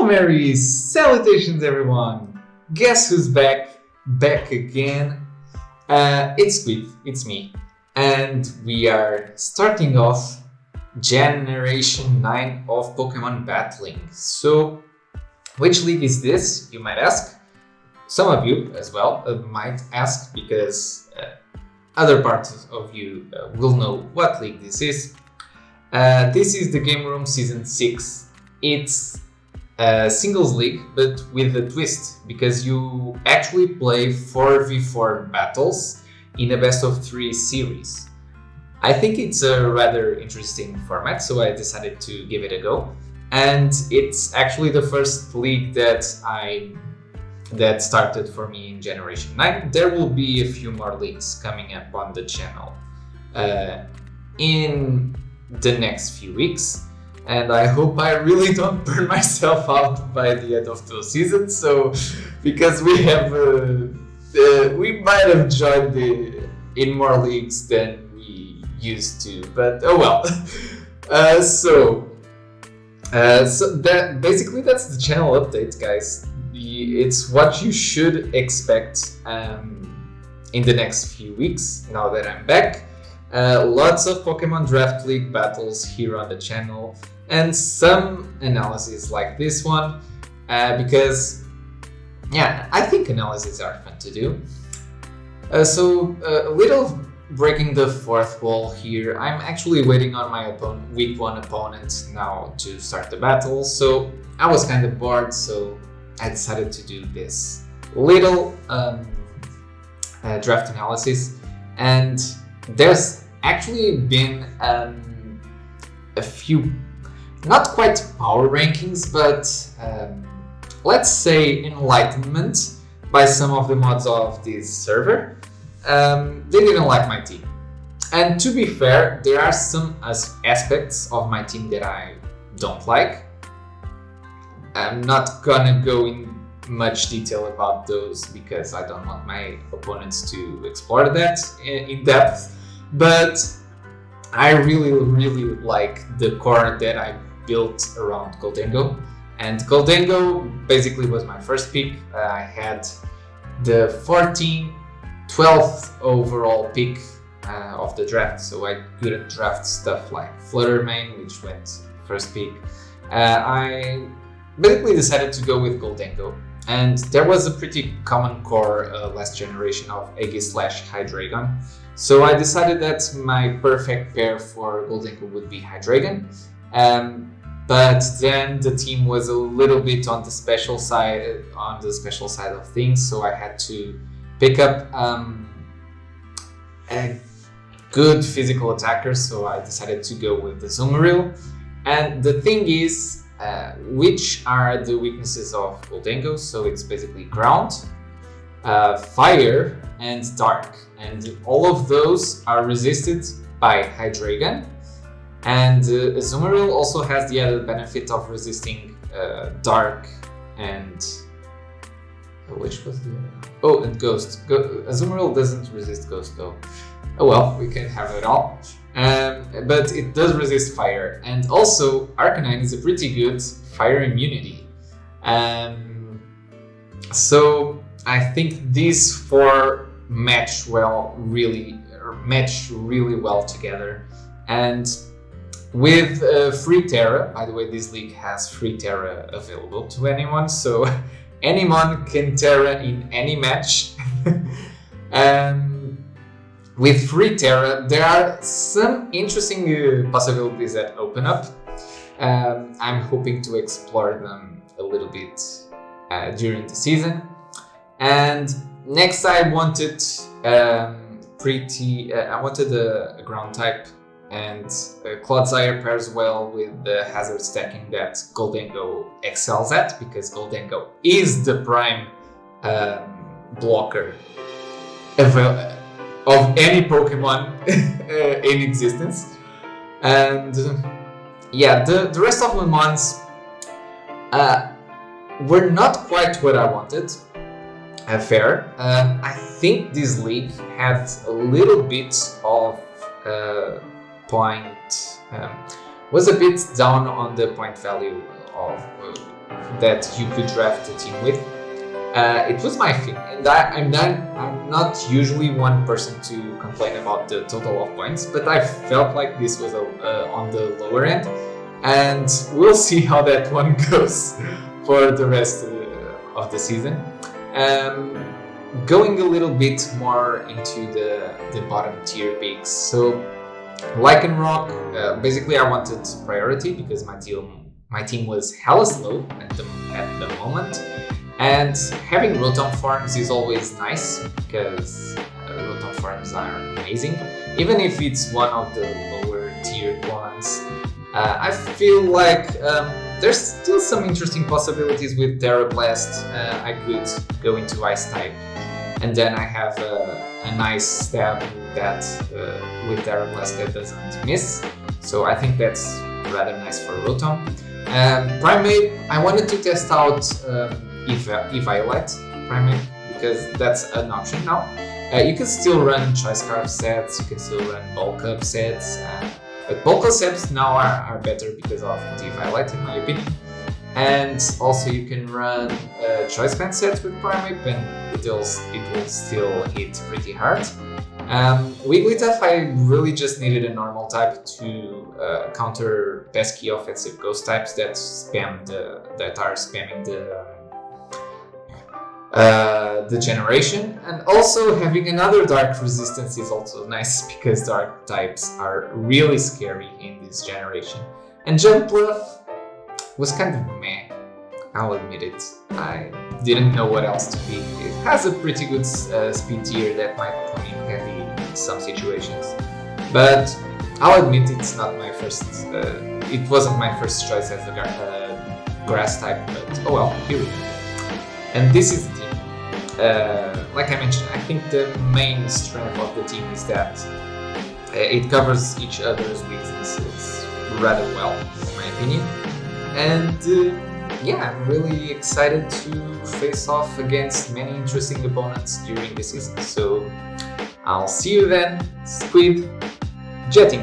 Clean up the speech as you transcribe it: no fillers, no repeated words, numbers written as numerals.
Calamari Salutations, everyone! Guess who's back? Back again. It's me. And we are starting off Generation 9 of Pokemon Battling. So, which league is this, you might ask? Some of you as well might ask, because other parts of you will know what league this is. This is the Game Room Season 6. It's a singles league, but with a twist, because you actually play 4v4 battles in a best of 3 series. I think it's a rather interesting format, so I decided to give it a go. And it's actually the first league that started for me in Generation 9. There will be a few more leagues coming up on the channel in the next few weeks. And I hope I really don't burn myself out by the end of those seasons. So, because we might have joined in more leagues than we used to, but oh well. So that basically that's the channel update, guys. It's what you should expect in the next few weeks. Now that I'm back, lots of Pokemon Draft League battles here on the channel. And some analysis like this one, because, yeah, I think analyses are fun to do. So, a little breaking the fourth wall here. I'm actually waiting on my week 1 opponent now to start the battle, so I was kind of bored, so I decided to do this little draft analysis. And there's actually been a few, not quite power rankings, but let's say enlightenment by some of the mods of this server. They didn't like my team. And to be fair, there are some aspects of my team that I don't like. I'm not gonna go in much detail about those because I don't want my opponents to explore that in depth. But I really like the core that I built around Gholdengo, and Gholdengo basically was my first pick. I had the 12th overall pick of the draft, so I couldn't draft stuff like Fluttermane, which went first pick. I basically decided to go with Gholdengo, and there was a pretty common core last generation of Aegis/Hydreigon. So I decided that my perfect pair for Gholdengo would be Hydreigon. But then the team was a little bit on the special side of things, so I had to pick up a good physical attacker. So I decided to go with the Azumarill. And the thing is, which are the weaknesses of Gholdengo? So it's basically ground, fire, and dark, and all of those are resisted by Hydreigon. And Azumarill also has the added benefit of resisting dark and which was the other? Oh, and ghost. Azumarill doesn't resist ghost though. Oh well, we can have it all. But it does resist fire, and also Arcanine is a pretty good fire immunity. So I think these 4 match really well together. And with free Terra, by the way, this league has free Terra available to anyone, so anyone can Terra in any match. With free Terra, there are some interesting possibilities that open up. I'm hoping to explore them a little bit during the season. And next, I wanted a ground type, and Clodsire pairs well with the hazard stacking that Gholdengo excels at, because Gholdengo is the prime blocker of any Pokemon in existence. And yeah, the rest of the mons were not quite what I wanted. Fair. I think this league had a little bit of point, was a bit down on the point value that you could draft a team with. It was my thing, and I'm not usually one person to complain about the total of points, but I felt like this was on the lower end, and we'll see how that one goes for the rest of the season. Going a little bit more into the bottom tier picks. So, Lycanroc, basically I wanted priority because my team was hella slow at the moment. And having Rotom forms is always nice because Rotom forms are amazing. Even if it's one of the lower tiered ones, I feel like there's still some interesting possibilities with Terra Blast. I could go into Ice type, and then I have a nice stab that with Terra Blast that doesn't miss. So I think that's rather nice for Rotom. Primeape, I wanted to test out Violet Primeape because that's an option now. You can still run Choice Scarf sets, you can still run Bulk Up sets, but Bulk Up sets now are better because of Violet in my opinion. And also you can run Choice Band sets with Primeape and it will still hit pretty hard. Wigglytuff, I really just needed a normal type to counter pesky offensive ghost types that are spamming the generation, and also having another dark resistance is also nice because dark types are really scary in this generation. And Jumpluff was kind of meh, I'll admit it. I didn't know what else to pick. It has a pretty good speed tier that might come in handy in some situations, but I'll admit it's not my first. It wasn't my first choice as a grass type, but oh well, here we go. And this is the team. Like I mentioned, I think the main strength of the team is that it covers each other's weaknesses rather well, in my opinion. And yeah, I'm really excited to face off against many interesting opponents during the season. So I'll see you then, Squid, jetting.